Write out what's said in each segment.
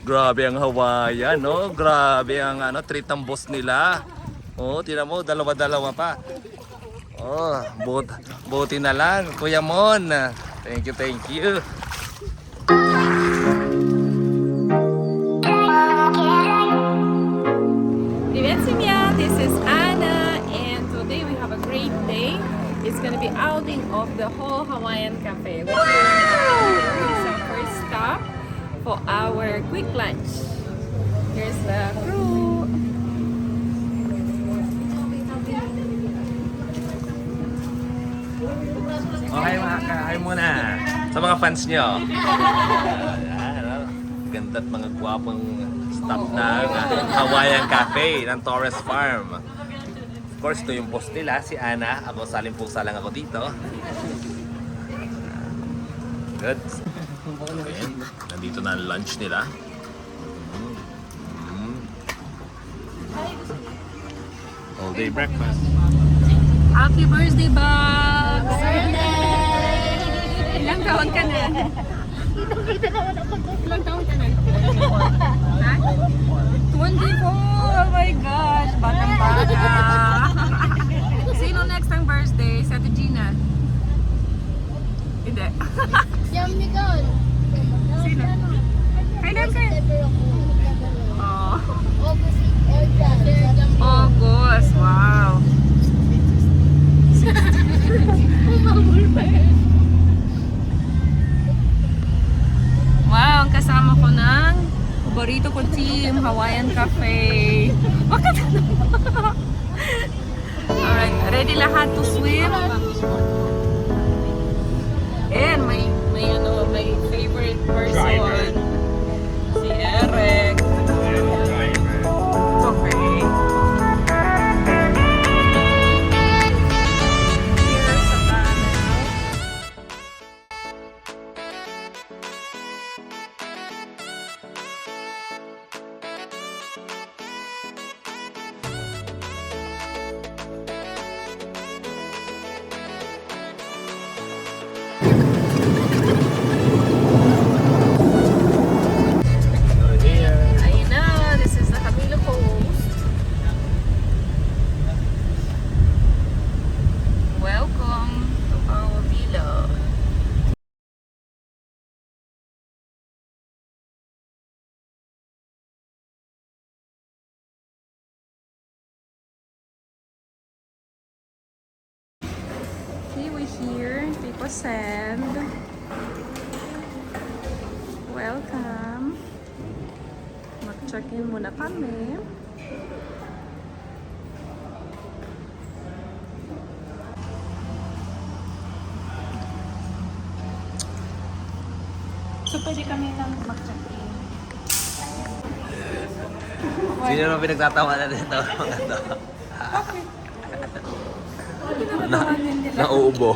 Grabe ang Hawaiian, no? Grabe ang treat ng boss nila. Oh, tingnan mo, dalawa-dalawa pa. Oh, buti na lang, Kuya Mon. Thank you, thank you. Привет, семья! This is Anna, and today we have a great day. It's gonna be outing of the whole Hawaiian Cafe. We're doing some first stop for our quick lunch. Here's the crew. Okay, hi muna sa mga fans nyo. Ganda at mga gwapong staff ng Hawaiian Cafe ng Torres Farm. Of course, ito yung boss nila, si Ana. Ako, saling-pusa lang ako dito. Good. Okay. Nandito na ang lunch nila. All day breakfast. Happy birthday, Bob! Ilang taon ka na? Ilang taon ka na? Ha? 24! Oh my gosh! Batang-bata! Sino next ang birthday? Sa Ate Gina? Hindi. Yung Miguel. Sino? Kailan kayo? Oh. August. Wow. Wow, ang kasama ko ng paborito ko team, Hawaiian Cafe. Bakit? Alright, ready lahat to swim? And may favorite person. Si Eric. It's okay. Here's sa tunnel. Ayun na, this is the Camilo Coast. Welcome to our villa. Okay, we're here. People send. Welcome. Mag-check-in muna kami. So, pwede kami lang mag-check-in. Sino nang pinagtatawanan nito? Mga to? Nauubo.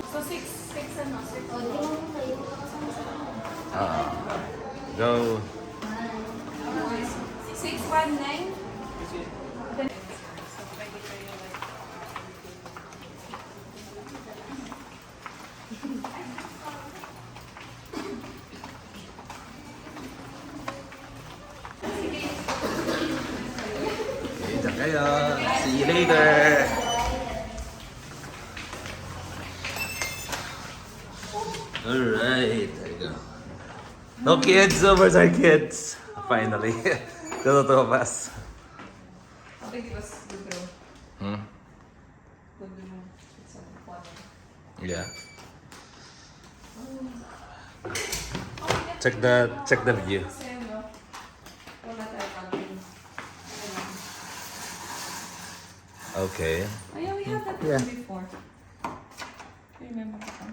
So, six ano? Go. 619? Okay, dyan kayo. See you later. Alright, there you go. No kids, where's our kids? Finally. Go to Thomas. I think it was good though. Hmm? Good though. It's a fun. Yeah. Check the view. Kasi ano, wala tayo camping. Okay. Oh yeah, we had that Yeah. before. Remember that one?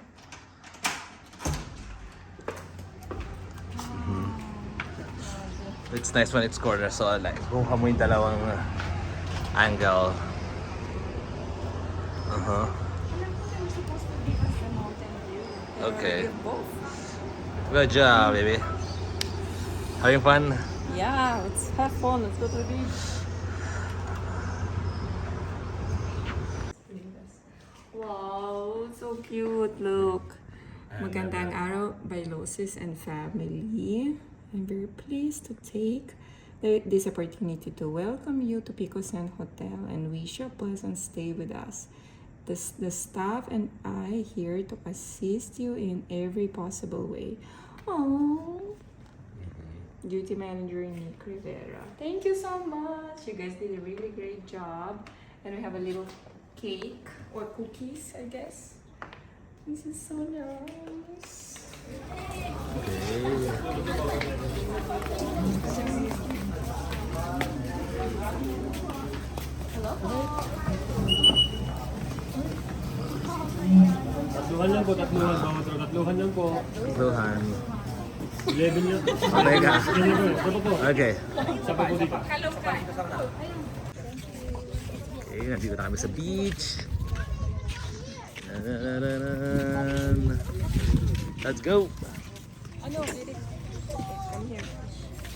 It's nice when it's corner, so like, kuha mo yung dalawang angle. Uh-huh. Okay. Good job, baby. Having fun? Yeah, let's have fun. Let's go to the beach. Wow, so cute. Look. Magandang araw, Baylosis and family. I'm very pleased to take this opportunity to welcome you to Pico San Hotel and wish you a pleasant stay with us. The staff and I here to assist you in every possible way. Oh, duty manager Nick Rivera. Thank you so much. You guys did a really great job. And we have a little cake or cookies, I guess. This is so nice. Tatluhan lang po, tatluhan. Tatluhan lang po. Luhan. 11 lang. Omega. Ito po. Okay. Isa pa po dito. Okay, nandito na kami sa beach. Let's go! Ano, Eric? Come here.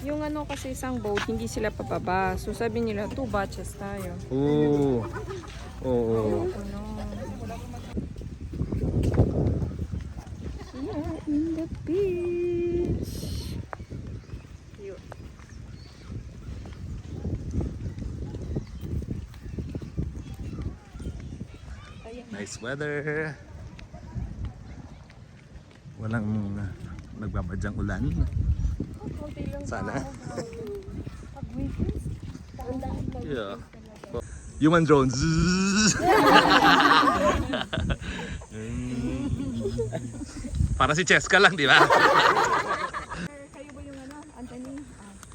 Yung ano kasi isang boat, hindi sila papaba. So sabi nila, 2 batches tayo. Oo. Oo. Ano? Here in the beach. Cute. Nice weather. Walang nagbabadyang ulan. Sana. Yeah. Human drones. Para si Cheska lang, di ba? Kayo ba yung ano, Anthony?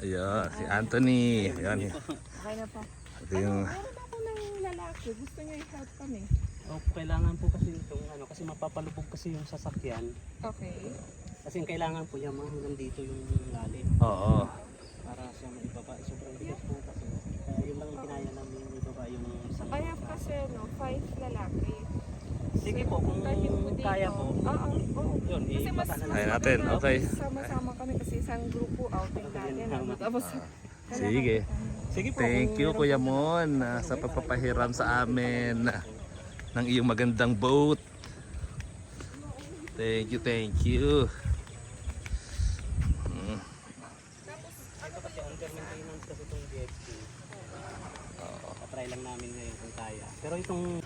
Ayun, si Anthony. Ayun. Okay na po. Ito yung... Meron ako ng lalaki. Gusto niya i-help kami. Oh, kailangan po kasi itong ano, kasi mapapalubog kasi yung sasakyan. Okay. Kasi yung kailangan po yung hanggang dito yung lalim. Oo. Para siya maibaba. Sobrang bigat po kasi. Kaya yun lang yung kinaya namin yung ibaba yung isang. I have kasi, no, 5 lalaki. Sige po, kung kaya po. Oo. Yun, Kasi mas ipatan na Kaya lang. natin, okay. Sama-sama kami kasi isang grupo outing natin. Tapos, Sige. Sige po. Thank you, Kuya Mon, sa pagpapahiram sa amin ng iyong magandang boat. Thank you, thank you. Ito kasi under maintenance kasi itong BFT. Patry lang namin ngayon kung kaya. Pero itong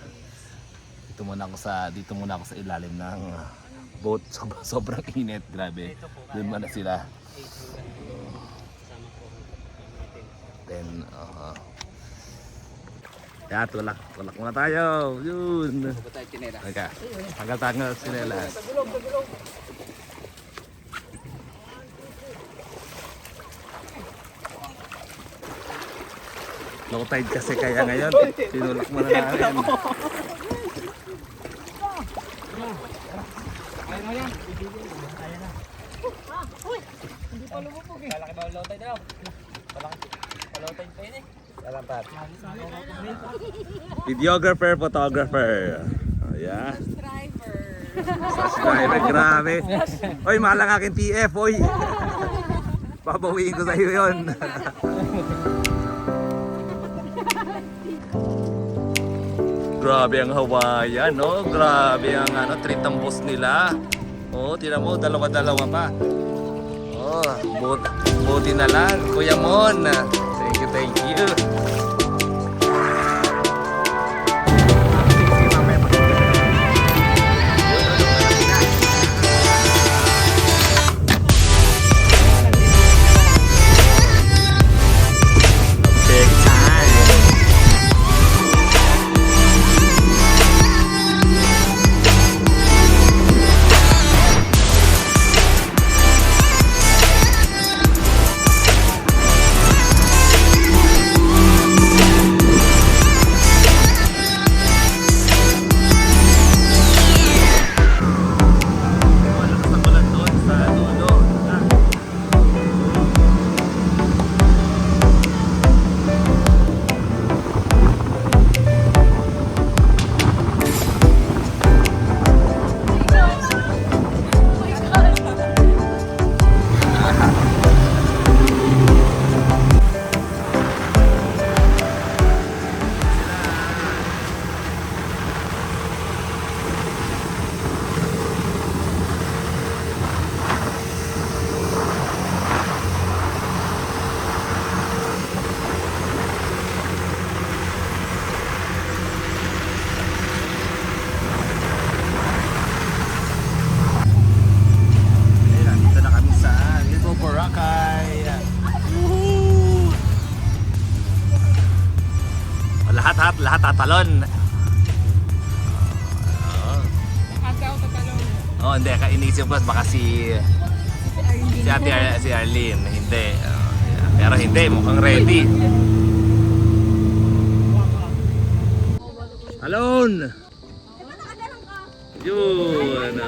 Dito muna ako sa ilalim ng boat. Sobrang init, grabe. Doon muna sila. 8 hanggang kasama po ang maintenance. Then, yeah, tulak muna tayo. Yun. Okay. Tanggal sinelas. Low tide kasi kaya ngayon. Tinulak muna namin. Videographer, photographer. Oh, yeah. driver. Subscriber, grabe. Oy, mahal ang aking TF, oy. Papawiin ko sa iyo yun. Grabe ang Hawaiian, no? Grabe ang treat ng boss nila. Oh, tira mo, dalawa-dalawa pa. Oh, buti na lang, Kuya Mon. Thank you, thank you. tatalon. Ikaw tatalon. Oh, hindi. Inisip ko baka si Arlene. Hindi. Pero hindi. Mukhang ready. Alone! Yun!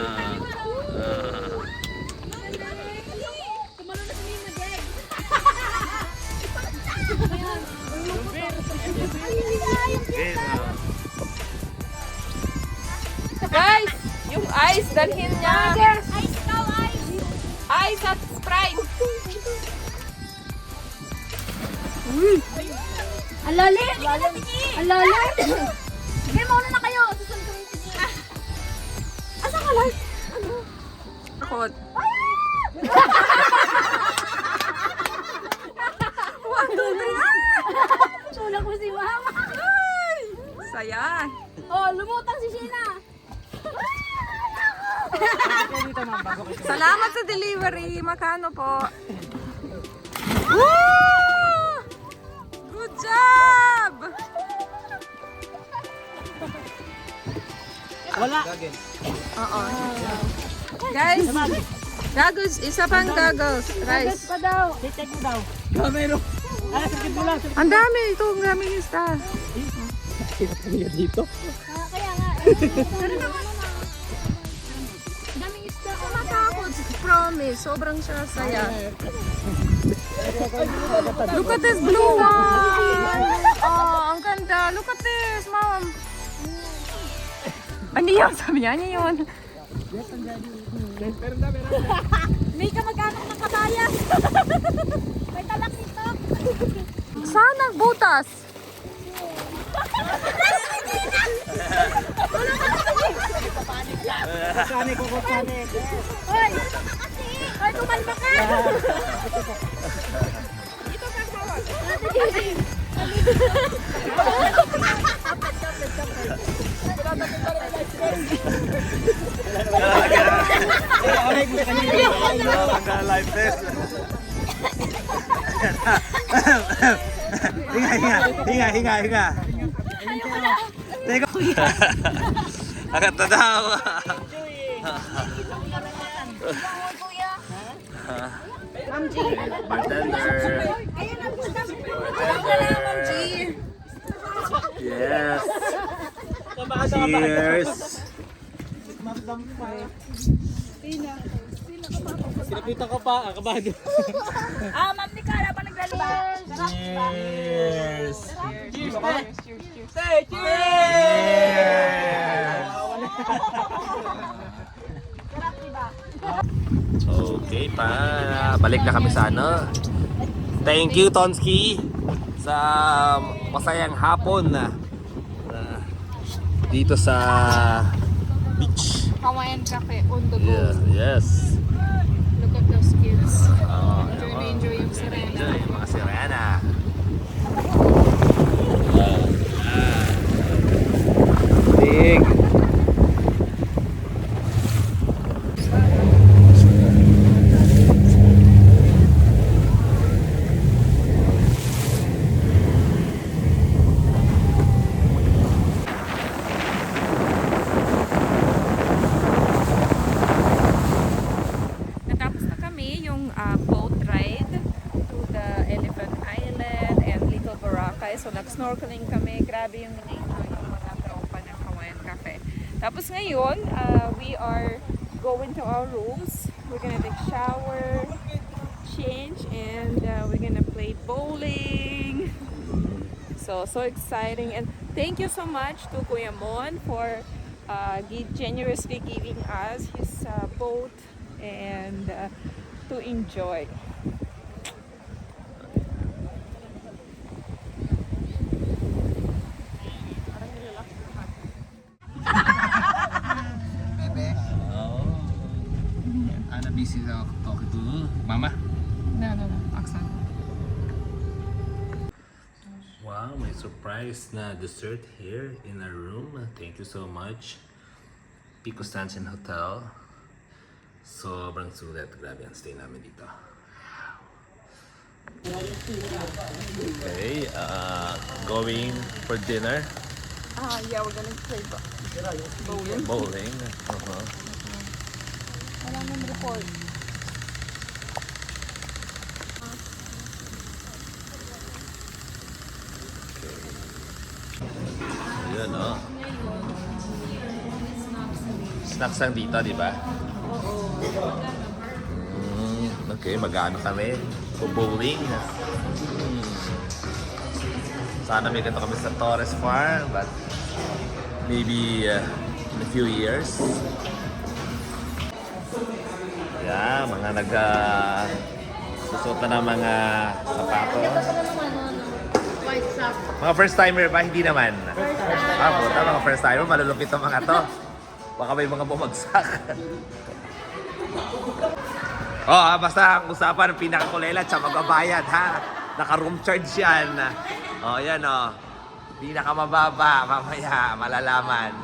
Guys, yung ice, dalhin niya. Ice daw, ice. Ice at Sprite. Alalim! Alalim! Sige, mauna na kayo. Susunod kami yung tingin. Asa ka lang? Ano? Hot. Tulak mo si mama. Saya. Oh, lumutang si Sheena. Salamat sa delivery. Makano po? Woo! Good job! Wala. Oo. Guys, goggles. Isa pang goggles. Rice. Pa daw. Check mo daw. Camero. Ah, sakit mo lang. Ang dami. Ito, ang daming isda. Sakit dito. Kaya nga. Daming isda. Matakot. Promise. Sobrang siya saya. Look at this blue one. Oh, ang ganda. Look at this, mom. Ano yun? Sabi niya, ano yun? May kamag-anak ng kabayas. May talak nito. Sana butas. Kukusanik ko. Hoy! Hoy, kumalma ka! Dito ka hawak. Live test. Hinga. Teka. Agad na daw. Ma'am G. Bartender. Ma'am G. Yes. Cheers. Sinapita ko pa. Kabado. Ma'am ni Cara pa naglalibang. Cheers. Cheers. Say Okay pa. Balik na kami sa ano. Thank you, Tonsky, sa masayang hapon na dito sa beach. Hawaiian Cafe on the go. Yeah, yes. Look at those kids. Oh, Enjoy yung sirena. enjoy yung mga sirena. Big. Natapos na kami yung boat ride to the Elephant Island and Little Boracay. So nag-snorkeling kami. Grabe yung nature yung mga tropa ng Hawaiian Cafe. Tapos ngayon, we are going to our rooms. We're gonna take shower, change, and we're gonna play bowling. So exciting. And thank you so much to Kuya Mon for generously giving us his boat and to enjoy. Ana busy na talking to Mama. No. Aksan. Wow, may surprise na dessert here in our room. Thank you so much. Pico Stanchion Hotel. Sobrang sulit. Grabe ang stay namin dito. Okay, going for dinner. Yeah, we're gonna play bowling. Bowling. Wala nang report. Yun, oh. Snacks lang dito, di ba? Okay, mag-ano kami? Bowling. Sana may ganito kami sa Torres Farm, but maybe in a few years. Yeah, mga susot na ng mga sapatos. White sock. Mga first timer ba? Hindi naman. Puta, mga first timer, malulupit ang mga to. Baka may mga bumagsak. Basta ang usapan ng pinakakulela at magbabayad, ha? Naka-room charge yan. Yan, pinakamababa, mamaya, malalaman.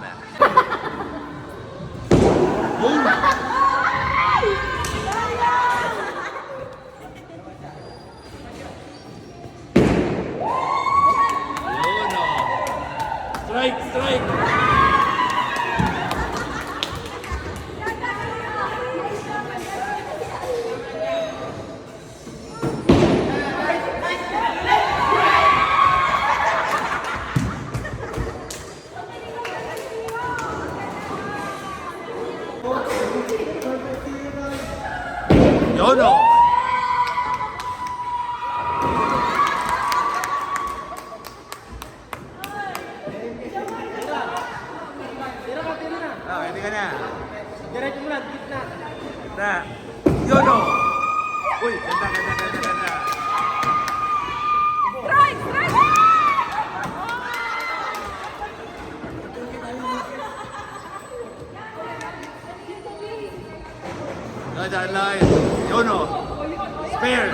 Strike! Strike! Yono! Pwede ka na. Diretso mo lang, gitna. Na. Yono! Uy, ganda. Strike! Strike! Ganda line. Yono! Spare!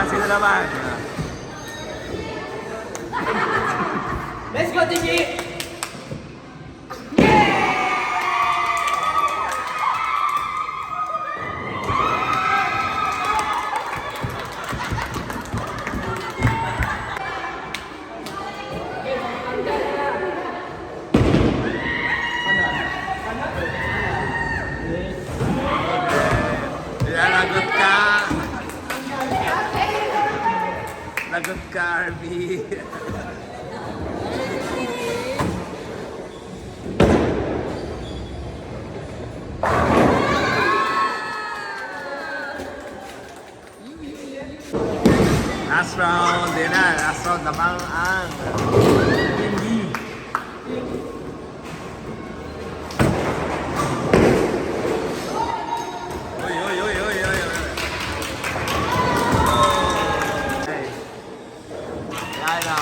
Sino naman? Let's go, Tiki! Lagot ka! Lagot ka, Arby! Last round din na. Last round namang ang hindi. Uy. Hey. Yan o.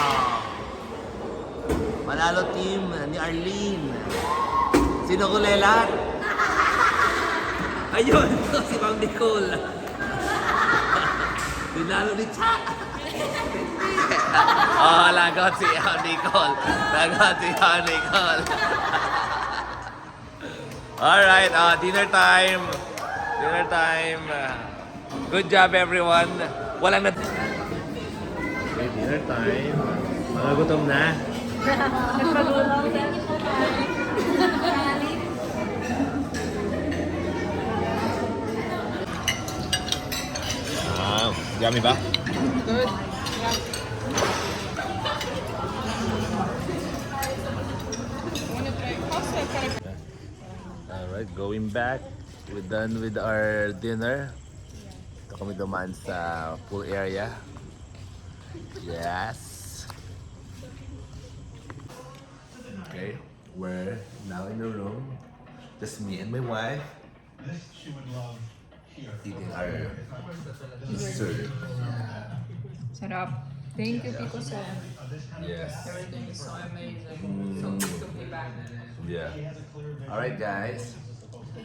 Manalo team ni Arlene. Sino kulelat? Ayun, si Ma'am Nicole. Dinalo ni Cha. Lagot si Nicole. Alright, dinner time. Good job everyone. Walang okay, dinner time. Mga gutom na. Yummy ba? Good. Alright, going back. We're done with our dinner. Ito kami dumaan sa pool area. Yes. Okay, we're now in the room. Just me and my wife. Eating our dessert. Sarap. Thank you, Tito Sam. Yes. Everything is so amazing. So good to be back. Yeah. Alright guys.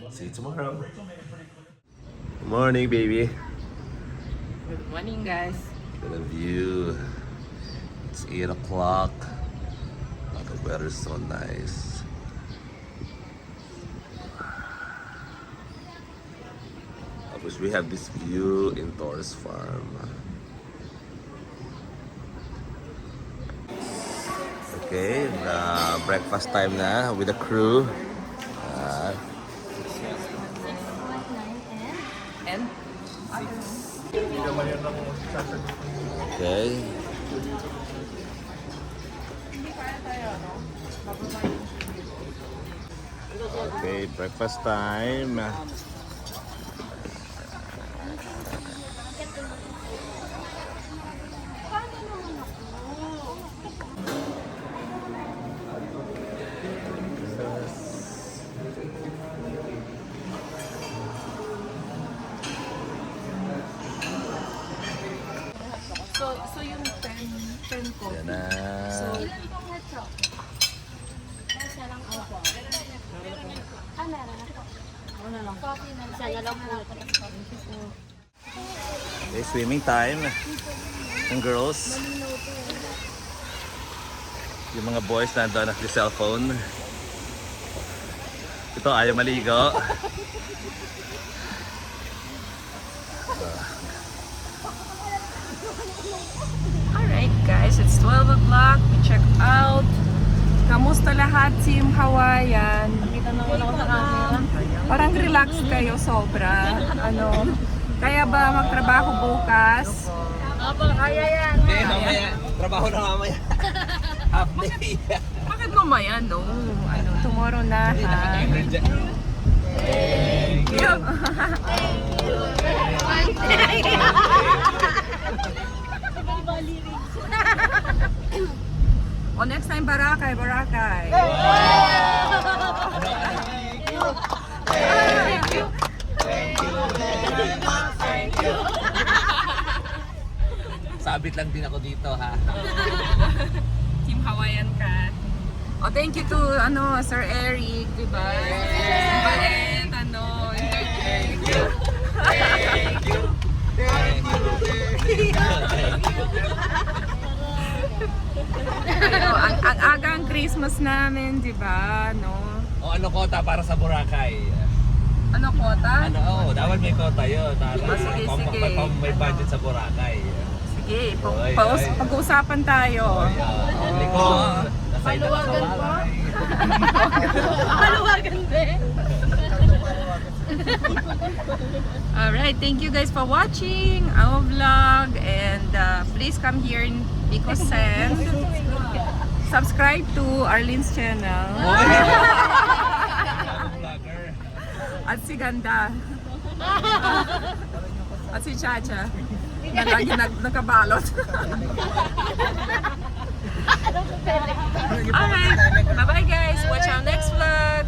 See you tomorrow. Good morning, baby. Good morning, guys. Look at the view. It's 8 o'clock. Oh, the weather's so nice. I wish we have this view in Torres Farm. Okay, breakfast time na with the crew. And? Okay. Okay, breakfast time. So yung 10 ko. Yan na. Ilan pong headshot? Isa lang po. Meron ako. Una lang. Coffee na lang. Isa na lang po. Okay, swimming time. Yung girls. Yung mga boys nandun at the cellphone. Ito ayaw maligo. Alright guys, it's 12 o'clock. We check out. Kamusta lahat, Team Hawaiian? Kita naman ako sa camera. Parang relax kayo sobra. Kaya ba magtrabaho bukas? Opo, kaya yan. Mamaya. Trabaho na mamaya. Half day. Bakit mamaya, no? Tomorrow na, ha? Thank you. O next time, Barakay, Barakay. Thank you. Sabit lang din ako dito ha. Team Hawaiian ka. O thank you to Sir Eric, di ba? Bait, thank you. Ang agang Christmas namin, di ba? No? O ano kota para sa Boracay? Ano kota? Dapat may kota yun. Sige, sige. May budget sa Boracay. Sige, Oy, pag-uusapan tayo. Likod. Paluwagan po. Paluwagan din. Alright, thank you guys for watching our vlog and please come here in Bicosen. Subscribe to Arlene's channel. Vlogger. At si Ganda. At si Chacha. Na lagi nakabalot. Alright, bye bye guys. Watch our next vlog.